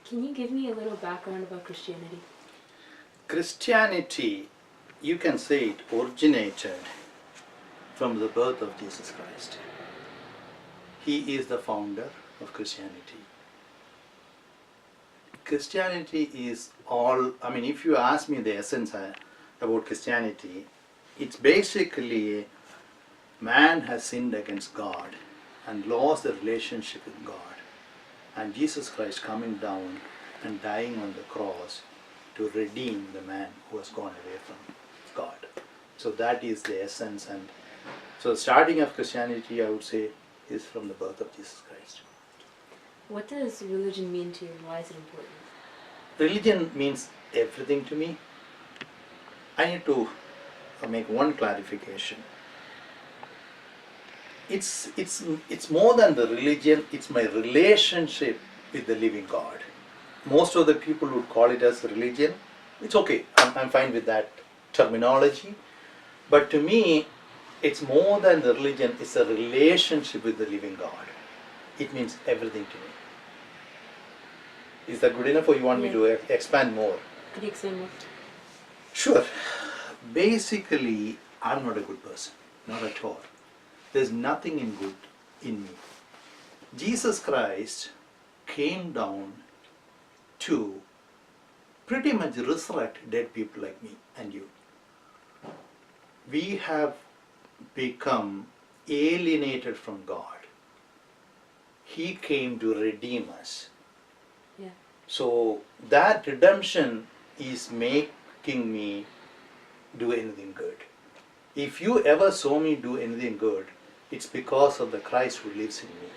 Can you give me a little background about Christianity? Christianity, you can say it originated from the birth of Jesus Christ. He is the founder of Christianity. Christianity is all, if you ask me the essence about Christianity, it's basically man has sinned against God and lost the relationship with God. And Jesus Christ coming down and dying on the cross to redeem the man who has gone away from God. So that is the essence. And so the starting of Christianity, I would say, is from the birth of Jesus Christ. What does religion mean to you and why is it important? Religion means everything to me. I need to make one clarification. It's more than the religion, it's my relationship with the living God. Most of the people would call it as religion. It's okay, I'm fine with that terminology. But to me, it's more than the religion, it's a relationship with the living God. It means everything to me. Is that good enough, or you want me to expand more? Could you explain more? Sure. Basically, I'm not a good person. Not at all. There's nothing in good in me. Jesus Christ came down to pretty much resurrect dead people like me and you. We have become alienated from God. He came to redeem us. Yeah. So that redemption is making me do anything good. If you ever saw me do anything good, it's because of the Christ who lives in me.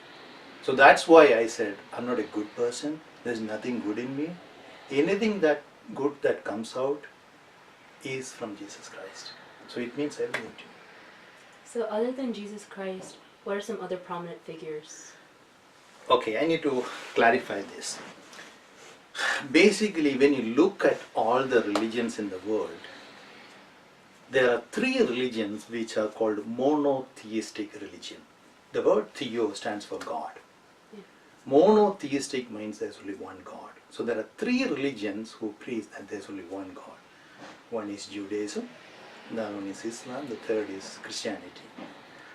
So that's why I said I'm not a good person. There's nothing good in me. Anything that good that comes out is from Jesus Christ. So it means everything to me. So other than Jesus Christ, what are some other prominent figures? Okay, I need to clarify this. Basically, when you look at all the religions in the world, there are three religions which are called monotheistic religion. The word theo stands for God. Yeah. Monotheistic means there's only one God. So there are three religions who preach that there's only one God. One is Judaism, the other one is Islam, the third is Christianity.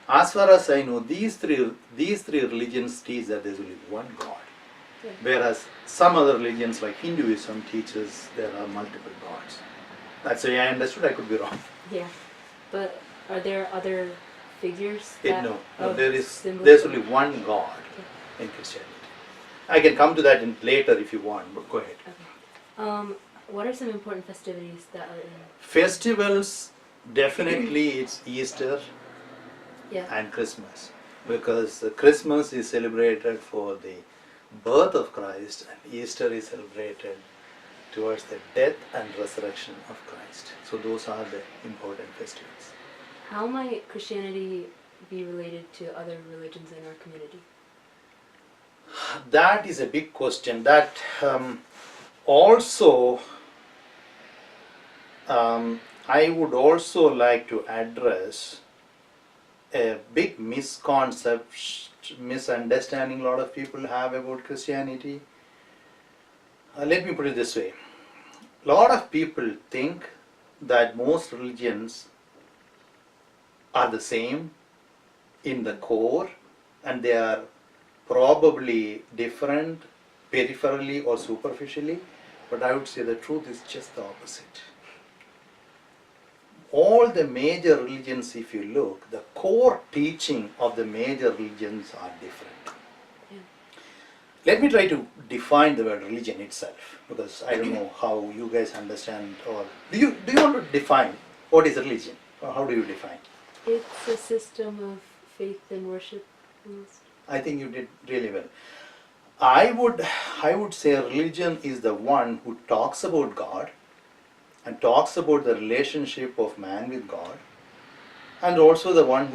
As far as I know, these three religions teach that there's only one God. Yeah. Whereas some other religions like Hinduism teaches there are multiple gods. That's the way I understood. I could be wrong. Yeah, but are there other figures? There's only one God in Christianity. I can come to that later if you want, but go ahead. Okay. What are some important festivities that are in? Festivals, definitely it's Easter and Christmas, because Christmas is celebrated for the birth of Christ and Easter is celebrated towards the death and resurrection of Christ. So those are the important festivals. How might Christianity be related to other religions in our community? That is a big question. That also I would also like to address a big misunderstanding a lot of people have about Christianity. Let me put it this way. A lot of people think that most religions are the same in the core and they are probably different peripherally or superficially, but I would say the truth is just the opposite. All the major religions, if you look, the core teaching of the major religions are different. Let me try to define the word religion itself, because I don't know how you guys understand, or do you want to define what is religion, or how do you define? It's a system of faith and worship. I think you did really well. I would say religion is the one who talks about God and talks about the relationship of man with God, and also the one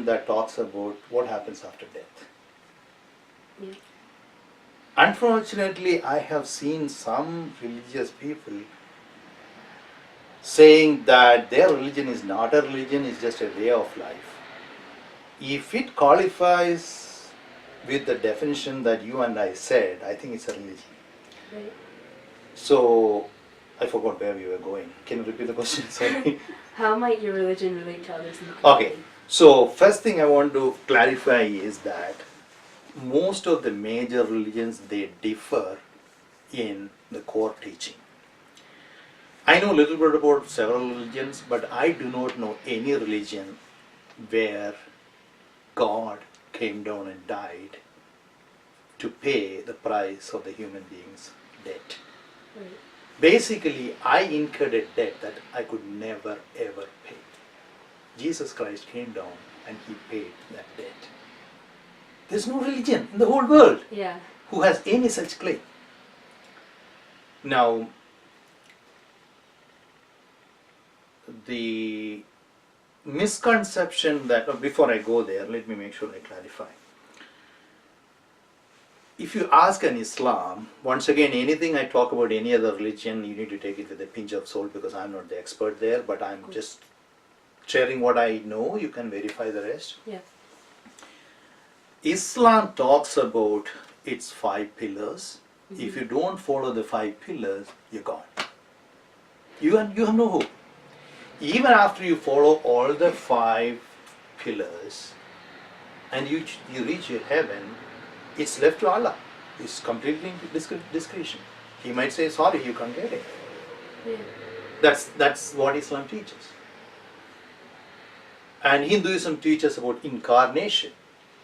that talks about what happens after death. Yeah. Unfortunately, I have seen some religious people saying that their religion is not a religion, it's just a way of life. If it qualifies with the definition that you and I said, I think it's a religion. Right. So, I forgot where we were going. Can you repeat the question? Sorry. How might your religion relate to others in the community? Okay. So, first thing I want to clarify is that most of the major religions, they differ in the core teaching. I know a little bit about several religions, but I do not know any religion where God came down and died to pay the price of the human being's debt. Right. Basically, I incurred a debt that I could never ever pay. Jesus Christ came down and he paid that debt. There's no religion in the whole world Yeah. who has any such claim. Now, the misconception that, before I go there, let me make sure I clarify. If you ask an Islam, once again, anything I talk about any other religion, you need to take it with a pinch of salt because I'm not the expert there, but I'm just sharing what I know. You can verify the rest. Yeah. Islam talks about its 5 pillars. If you don't follow the 5 pillars, you're gone. You have no hope. Even after you follow all the 5 pillars and you reach your heaven, it's left to Allah. It's completely discretion. He might say, sorry, you can't get it. Yeah. That's what Islam teaches. And Hinduism teaches about incarnation.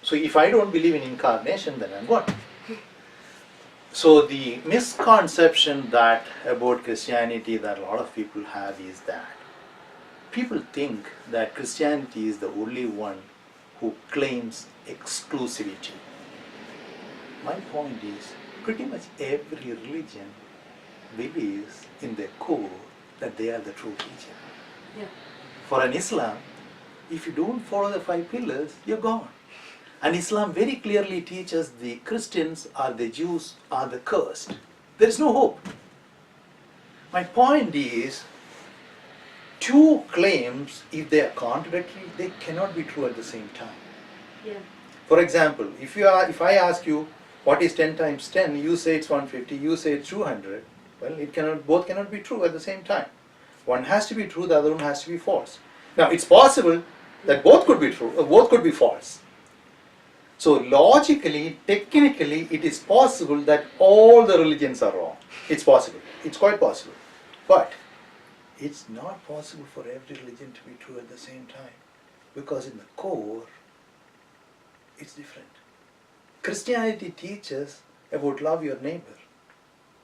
So if I don't believe in incarnation, then I'm gone. So the misconception that about Christianity that a lot of people have is that people think that Christianity is the only one who claims exclusivity. My point is, pretty much every religion believes in their core that they are the true religion. Yeah. For an Islam, if you don't follow the 5 pillars, you're gone. And Islam very clearly teaches the Christians or the Jews are the cursed. There is no hope. My point is, 2 claims, if they are contradictory, they cannot be true at the same time. Yeah. For example, if I ask you what is 10 times 10, you say it's 150, you say it's 200. Well, both cannot be true at the same time. One has to be true, the other one has to be false. Now, it's possible that both could be true, or both could be false. So logically, technically, it is possible that all the religions are wrong. It's possible. It's quite possible. But it's not possible for every religion to be true at the same time. Because in the core, it's different. Christianity teaches about love your neighbor.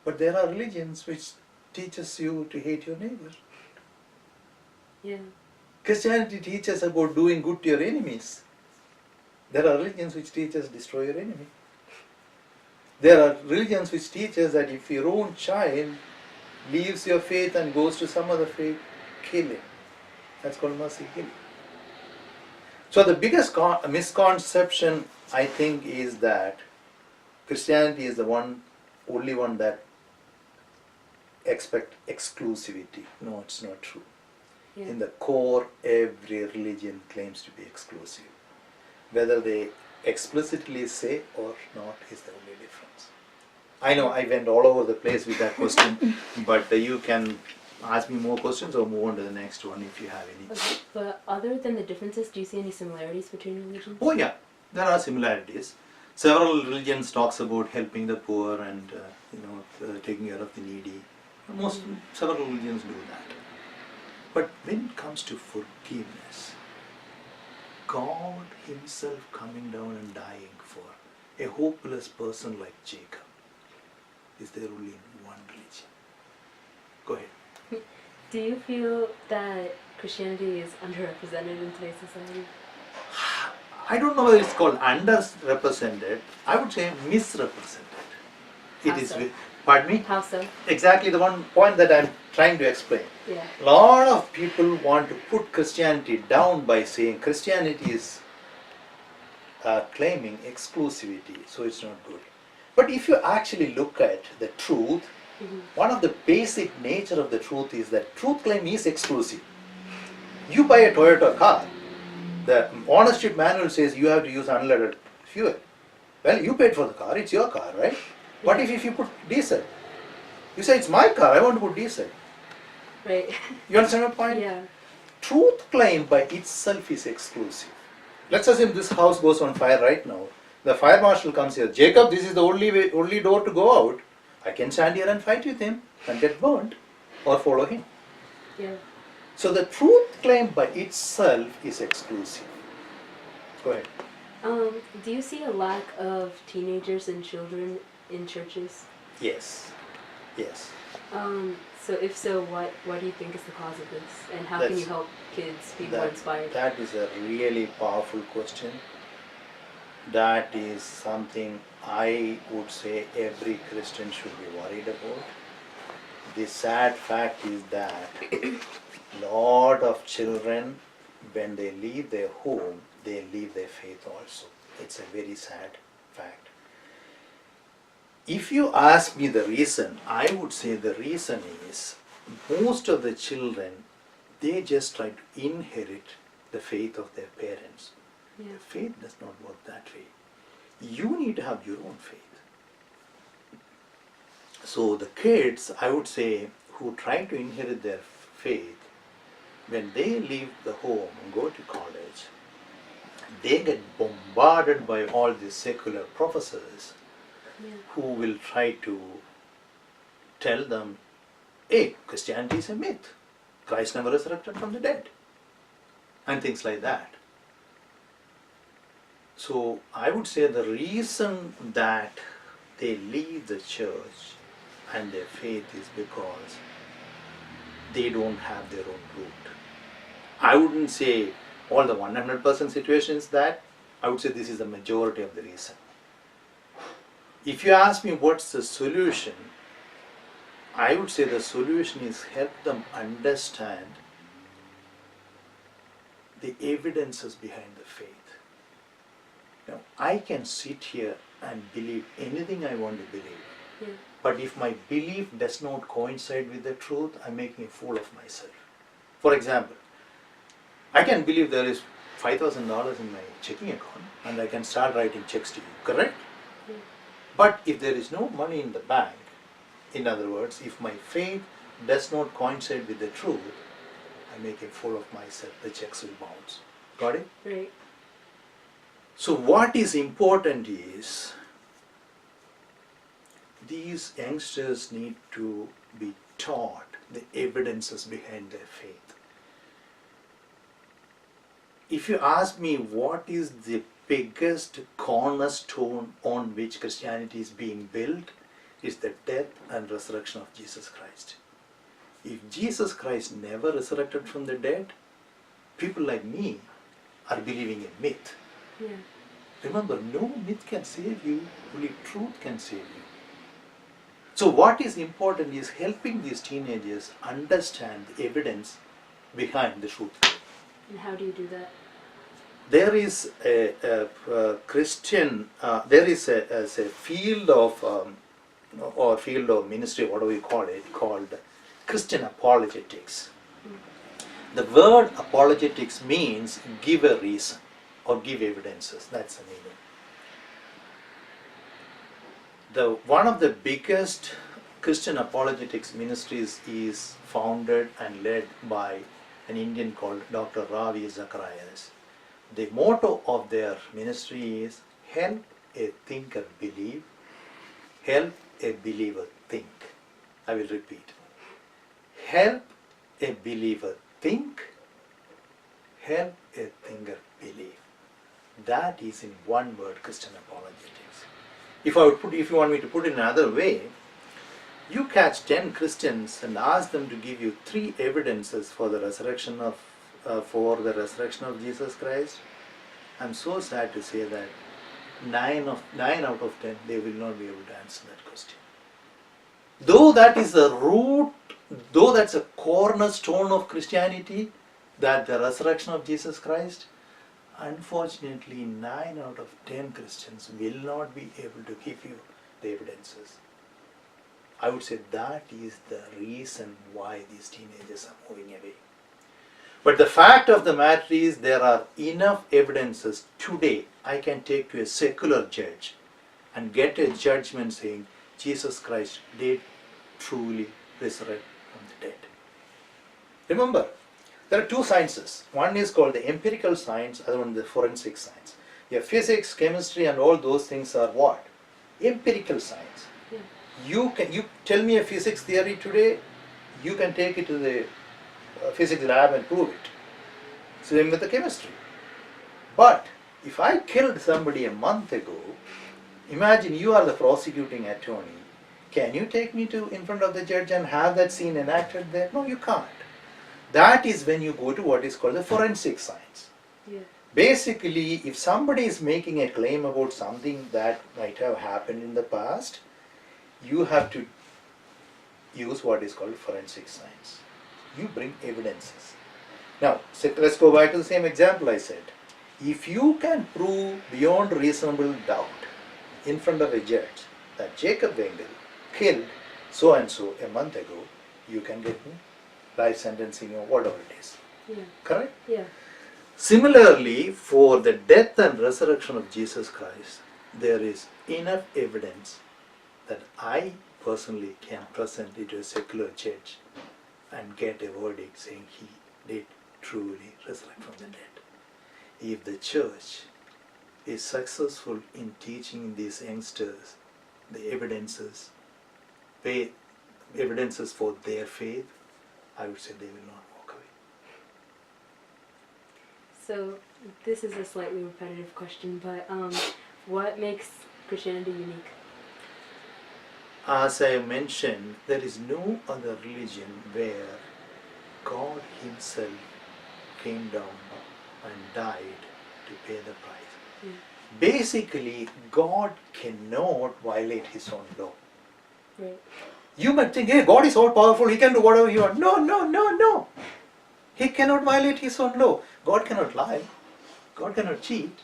But there are religions which teaches you to hate your neighbor. Yeah. Christianity teaches about doing good to your enemies. There are religions which teach us destroy your enemy. There are religions which teach us that if your own child leaves your faith and goes to some other faith, kill him. That's called mercy killing. So the biggest misconception, I think, is that Christianity is the only one that expect exclusivity. No, it's not true. Yeah. In the core, every religion claims to be exclusive. Whether they explicitly say or not is the only difference. I know I went all over the place with that question, but you can ask me more questions or move on to the next one if you have any. Okay. But other than the differences, do you see any similarities between religions? Oh yeah, there are similarities. Several religions talks about helping the poor and taking care of the needy. Several religions do that. But when it comes to forgiveness, God himself coming down and dying for a hopeless person like Jacob, is there only in one religion? Go ahead. Do you feel that Christianity is underrepresented in today's society? I don't know whether it's called underrepresented. I would say misrepresented. How It is. so? Pardon me? How so? Exactly the one point that I'm trying to explain. Yeah. A lot of people want to put Christianity down by saying Christianity is claiming exclusivity, so it's not good. But if you actually look at the truth, one of the basic nature of the truth is that truth claim is exclusive. You buy a Toyota car, the ownership manual says you have to use unleaded fuel. Well, you paid for the car, it's your car, right? What if you put diesel? You say, it's my car, I want to put diesel. Right. You understand my point? Yeah. Truth claim by itself is exclusive. Let's assume this house goes on fire right now. The fire marshal comes here. Jacob, this is the only door to go out. I can stand here and fight with him and get burnt or follow him. Yeah. So the truth claim by itself is exclusive. Go ahead. Do you see a lack of teenagers and children in churches? Yes. Yes. So if so, what do you think is the cause of this, and how can you help kids be more inspired? That is a really powerful question. That is something I would say every Christian should be worried about. The sad fact is that lot of children, when they leave their home, they leave their faith also. It's a very sad fact. If you ask me the reason, I would say the reason is most of the children, they just try to inherit the faith of their parents. Yeah. Faith does not work that way. You need to have your own faith. So the kids, I would say, who try to inherit their faith, when they leave the home and go to college, they get bombarded by all these secular professors who will try to tell them, hey, Christianity is a myth. Christ never resurrected from the dead. And things like that. So I would say the reason that they leave the church and their faith is because they don't have their own root. I wouldn't say all the 100% situations that, I would say this is the majority of the reason. If you ask me what's the solution, I would say the solution is help them understand the evidences behind the faith. Now, I can sit here and believe anything I want to believe. Yeah. But if my belief does not coincide with the truth, I'm making a fool of myself. For example, I can believe there is $5,000 in my checking account and I can start writing checks to you, correct? Yeah. But if there is no money in the bank, in other words, if my faith does not coincide with the truth, I make a fool of myself, the checks will bounce. Got it? Right. So what is important is, these youngsters need to be taught the evidences behind their faith. If you ask me what is the biggest cornerstone on which Christianity is being built, is the death and resurrection of Jesus Christ. If Jesus Christ never resurrected from the dead, people like me are believing in myth. Yeah. Remember, no myth can save you, only truth can save you. So what is important is helping these teenagers understand the evidence behind the truth. And how do you do that? There is a Christian, there is a field of, or field of ministry, whatever you call it, called Christian apologetics. The word apologetics means give a reason or give evidences. That's the meaning. One of the biggest Christian apologetics ministries is founded and led by an Indian called Dr. Ravi Zacharias. The motto of their ministry is help a thinker believe, help a believer think. I will repeat. Help a believer think, help a thinker believe. That is in one word Christian apologetics. If you want me to put it another way, you catch 10 Christians and ask them to give you 3 evidences for the resurrection of Jesus Christ. I'm so sad to say that 9 out of 10 they will not be able to answer that question. Though that is the root, though that's a cornerstone of Christianity, that the resurrection of Jesus Christ, unfortunately 9 out of 10 Christians will not be able to give you the evidences. I would say that is the reason why these teenagers are moving away. But the fact of the matter is, there are enough evidences today. I can take to a secular judge and get a judgment saying Jesus Christ did truly resurrect from the dead. Remember, there are two sciences. One is called the empirical science, other one the forensic science. Yeah, physics, chemistry and all those things are what? Empirical science. Yeah. You tell me a physics theory today, you can take it to the physics lab and prove it. Same with the chemistry. But if I killed somebody a month ago, imagine you are the prosecuting attorney. Can you take me in front of the judge and have that scene enacted there? No, you can't. That is when you go to what is called the forensic science. Yeah. Basically, if somebody is making a claim about something that might have happened in the past, you have to use what is called forensic science. You bring evidences. Now, let's go back to the same example I said. If you can prove beyond reasonable doubt in front of a judge that Jacob Vengal killed so and so a month ago, you can get me life sentencing or whatever it is. Yeah. Correct? Yeah. Similarly, for the death and resurrection of Jesus Christ, there is enough evidence that I personally can present it to a secular judge and get a verdict saying he did truly resurrect from the dead. If the church is successful in teaching these youngsters the evidences for their faith, I would say they will not walk away. So this is a slightly repetitive question, but what makes Christianity unique? As I mentioned, there is no other religion where God Himself came down and died to pay the price. Yeah. Basically, God cannot violate His own law. Right. You might think, hey, God is all powerful, He can do whatever He wants. No, no, no, no. He cannot violate His own law. God cannot lie. God cannot cheat.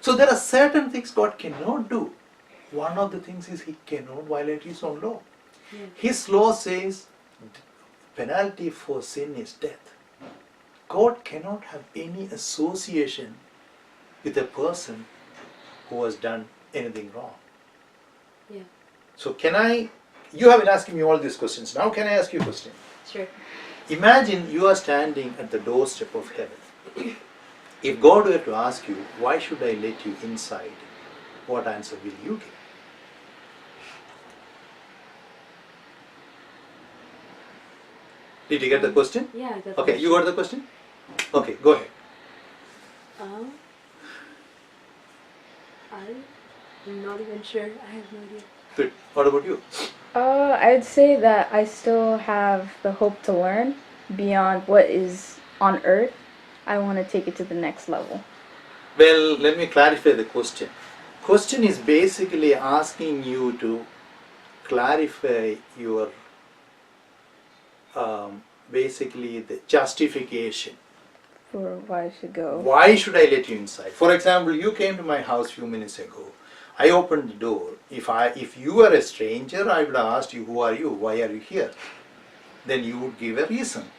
So there are certain things God cannot do. One of the things is He cannot violate His own law. Yeah. His law says penalty for sin is death. God cannot have any association with a person who has done anything wrong. Yeah. So you have been asking me all these questions. Now can I ask you a question? Sure. Imagine you are standing at the doorstep of heaven. If God were to ask you, why should I let you inside? What answer will you give? Did you get the question? Yeah, I got the Okay, question. you got the question? Okay, go ahead. I'm not even sure. I have no idea. Good. What about you? I'd say that I still have the hope to learn beyond what is on earth. I want to take it to the next level. Well, let me clarify the question. Question is basically asking you to clarify your basically the justification. For why I should go. Why should I let you inside? For example, you came to my house few minutes ago. I opened the door. If you were a stranger, I would have asked you, who are you? Why are you here? Then you would give a reason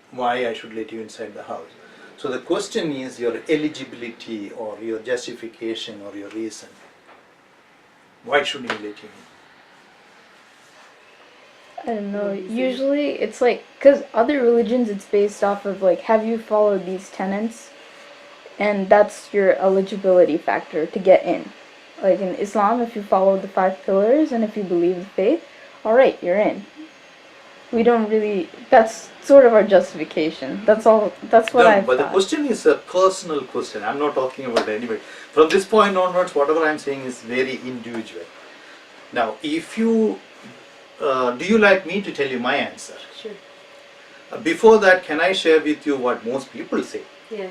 why I should let you inside the house. So the question is your eligibility or your justification or your reason. Why shouldn't you let you in? I don't know. What do you think? Usually it's like, because other religions it's based off of like, have you followed these tenets? And that's your eligibility factor to get in. Like in Islam, if you follow the 5 pillars and if you believe the faith, alright, you're in. We don't really, that's sort of our justification. That's all, that's what I But the thought. question is a personal question. I'm not talking about anybody. From this point onwards, whatever I'm saying is very individual. Now, if you, do you like me to tell you my answer? Sure. Before that, can I share with you what most people say? Yeah.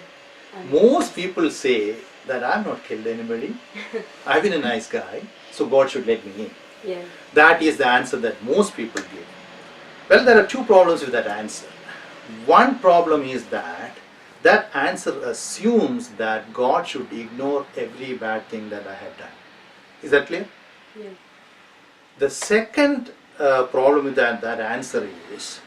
Most people say that I've not killed anybody. I've been a nice guy, so God should let me in. Yeah. That is the answer that most people give. Well, there are two problems with that answer. One problem is that that answer assumes that God should ignore every bad thing that I have done. Is that clear? Yeah. The second problem with that answer is,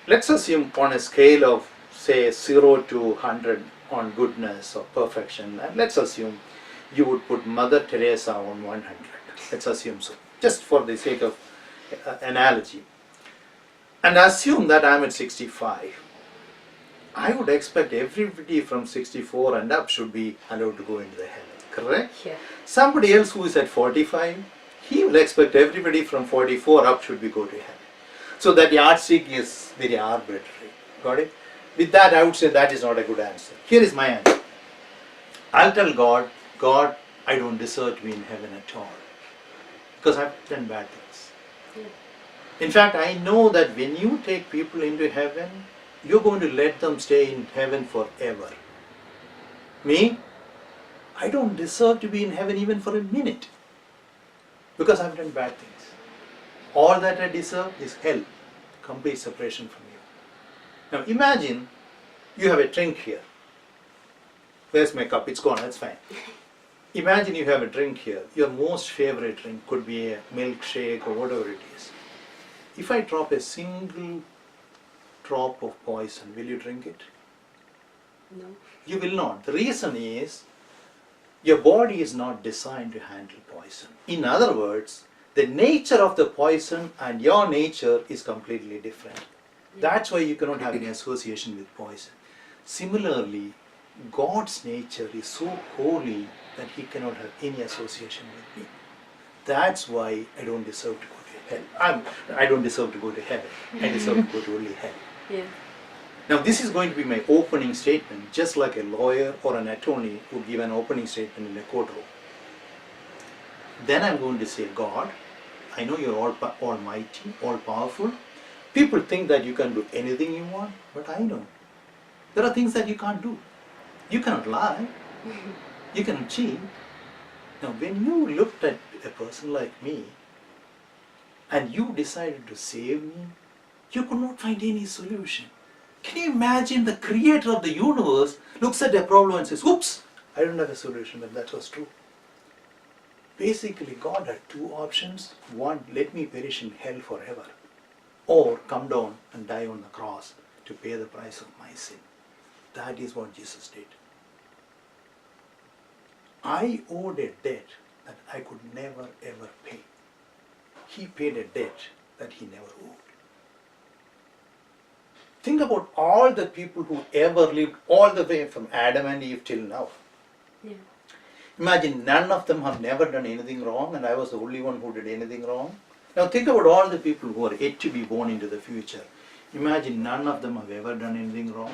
let's assume on a scale of say 0 to 100 on goodness or perfection, and let's assume you would put Mother Teresa on 100. Let's assume so, just for the sake of analogy, and assume that I'm at 65, I would expect everybody from 64 and up should be allowed to go into the heaven, correct? Yeah. Somebody else who is at 45, he will expect everybody from 44 up should be go to heaven. So that yardstick is very arbitrary. Got it? With that, I would say that is not a good answer. Here is my answer. I'll tell God, God, I don't deserve to be in heaven at all, because I've done bad things. Yeah. In fact, I know that when you take people into heaven, you're going to let them stay in heaven forever. Me, I don't deserve to be in heaven even for a minute, because I've done bad things. All that I deserve is hell, complete separation from you. Now imagine you have a drink here. Where's my cup? It's gone, that's fine. Imagine you have a drink here. Your most favorite drink could be a milkshake or whatever it is. If I drop a single drop of poison, will you drink it? No. You will not. The reason is your body is not designed to handle poison. In other words, the nature of the poison and your nature is completely different. That's why you cannot have any association with poison. Similarly, God's nature is so holy that He cannot have any association with me. That's why I don't deserve to go to hell. I don't deserve to go to heaven. I deserve to go to only hell. Yeah. Now this is going to be my opening statement, just like a lawyer or an attorney would give an opening statement in a courtroom. Then I'm going to say, God, I know you're almighty, all-powerful. People think that you can do anything you want, but I know there are things that you can't do. You cannot lie. You cannot cheat. Now when you looked at a person like me and you decided to save me, you could not find any solution. Can you imagine the creator of the universe looks at a problem and says, oops, I don't have a solution, but that was true. Basically, God had two options. One, let me perish in hell forever, or come down and die on the cross to pay the price of my sin. That is what Jesus did. I owed a debt that I could never ever pay. He paid a debt that He never owed. Think about all the people who ever lived all the way from Adam and Eve till now. Yeah. Imagine none of them have never done anything wrong, and I was the only one who did anything wrong. Now think about all the people who are yet to be born into the future. Imagine none of them have ever done anything wrong.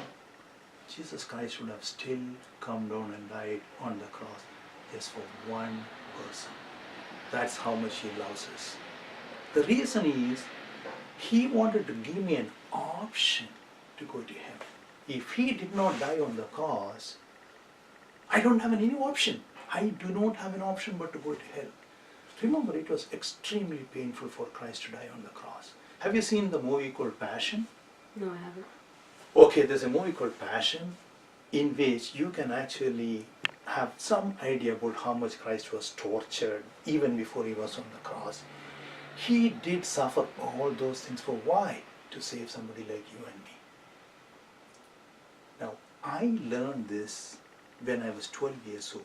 Jesus Christ would have still come down and died on the cross just for one person. That's how much He loves us. The reason is He wanted to give me an option to go to heaven. If He did not die on the cross, I don't have any option. I do not have an option but to go to hell. Remember, it was extremely painful for Christ to die on the cross. Have you seen the movie called Passion? No, I haven't. Okay, there's a movie called Passion in which you can actually have some idea about how much Christ was tortured even before He was on the cross. He did suffer all those things for why? To save somebody like you and me. Now, I learned this when I was 12 years old.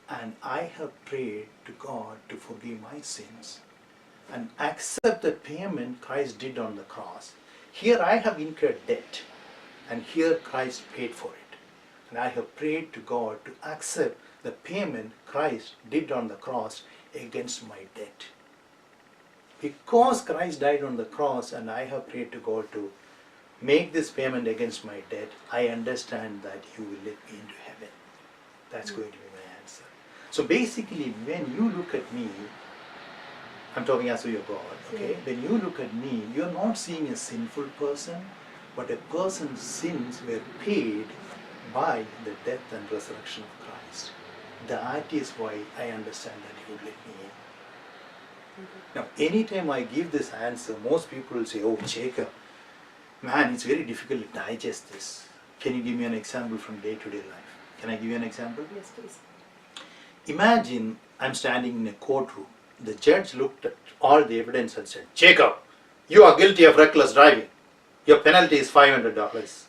And I have prayed to God to forgive my sins and accept the payment Christ did on the cross. Here I have incurred debt, and here Christ paid for it. And I have prayed to God to accept the payment Christ did on the cross against my debt. Because Christ died on the cross and I have prayed to God to make this payment against my debt, I understand that You will let me into heaven. That's going to be my answer. So basically, when you look at me, I'm talking as your God, okay? Yeah. When you look at me, you're not seeing a sinful person, but a person's sins were paid by the death and resurrection of Christ. That is why I understand that You would let me in. Now, anytime I give this answer, most people will say, oh, Jacob, man, it's very difficult to digest this. Can you give me an example from day-to-day life? Can I give you an example? Yes, please. Imagine I'm standing in a courtroom. The judge looked at all the evidence and said, Jacob, you are guilty of reckless driving. Your penalty is $500.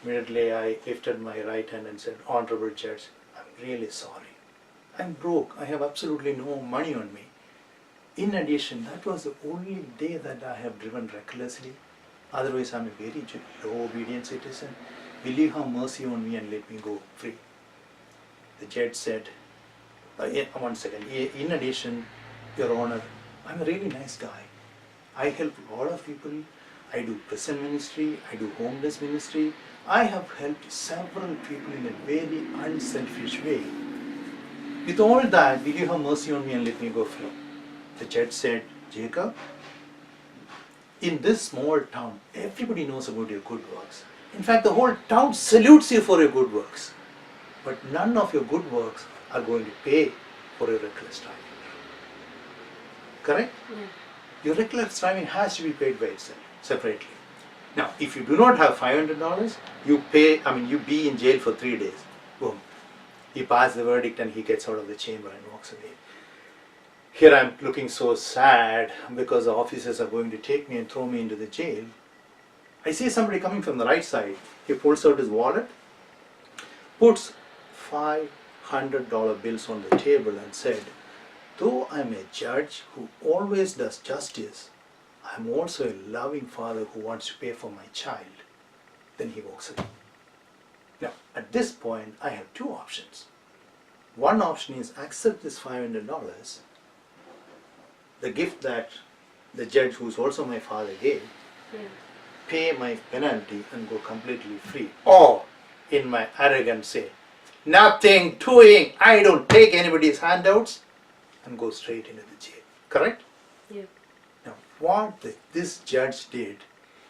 Immediately I lifted my right hand and said, Honorable Judge, I'm really sorry. I'm broke. I have absolutely no money on me. In addition, that was the only day that I have driven recklessly. Otherwise, I'm a very low obedient citizen. Will you have mercy on me and let me go free? The judge said, one second, in addition, Your Honor, I'm a really nice guy. I help a lot of people. I do prison ministry, I do homeless ministry. I have helped several people in a very unselfish way. With all that, will you have mercy on me and let me go free? The judge said, Jacob, in this small town, everybody knows about your good works. In fact, the whole town salutes you for your good works. But none of your good works are going to pay for your reckless driving. Correct? Yeah. Your reckless driving has to be paid by itself, separately. Now, if you do not have $500, you be in jail for 3 days. Boom. He passes the verdict and he gets out of the chamber and walks away. Here I'm looking so sad because the officers are going to take me and throw me into the jail. I see somebody coming from the right side. He pulls out his wallet, puts $500 bills on the table and said, though I'm a judge who always does justice, I'm also a loving father who wants to pay for my child. Then he walks away. Now, at this point, I have two options. One option is accept this $500, the gift that the judge, who's also my father, gave, pay my penalty and go completely free. Or, in my arrogance, say, nothing doing, I don't take anybody's handouts, and go straight into the jail. Correct? Yeah. Now, what this judge did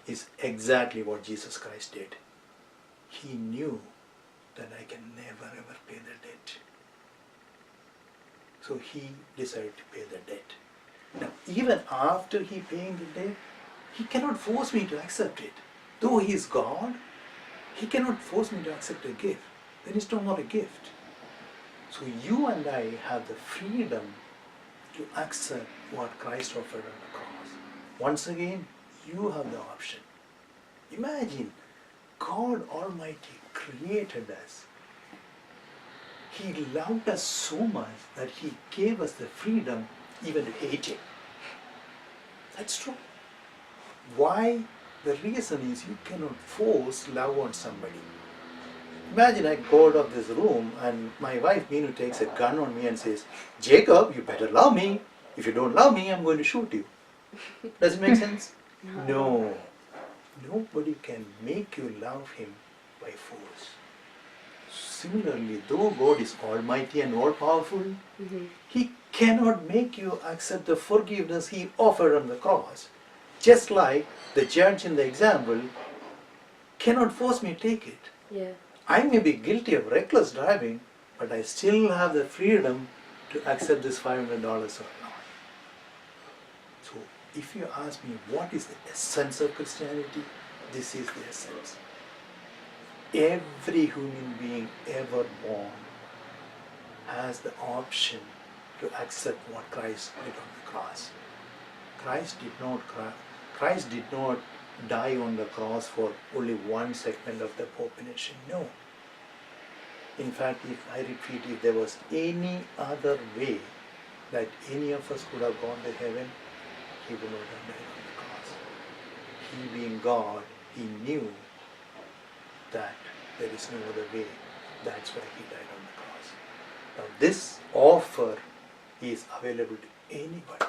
is exactly what Jesus Christ did. He knew that I can never ever pay the debt. So he decided to pay the debt. Now, even after he paying the debt, he cannot force me to accept it. Though he is God, he cannot force me to accept a gift. Then it's no more a gift. So you and I have the freedom to accept what Christ offered on the cross. Once again, you have the option. Imagine, God Almighty created us. He loved us so much that He gave us the freedom even to hate Him. That's true. Why? The reason is you cannot force love on somebody. Imagine I go out of this room and my wife Meenu takes a gun on me and says, Jacob, you better love me. If you don't love me, I'm going to shoot you. Does it make sense? No. Nobody can make you love Him by force. Similarly, though God is almighty and all-powerful, He cannot make you accept the forgiveness He offered on the cross. Just like the judge in the example cannot force me to take it. Yeah. I may be guilty of reckless driving, but I still have the freedom to accept this $500 or not. So, if you ask me what is the essence of Christianity, this is the essence. Every human being ever born has the option to accept what Christ did on the cross. Christ did not die on the cross for only one segment of the population. No. In fact, if there was any other way that any of us could have gone to heaven, He would not have died on the cross. He being God, He knew that there is no other way. That's why He died on the cross. Now this offer is available to anybody.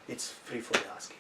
It's free for the asking.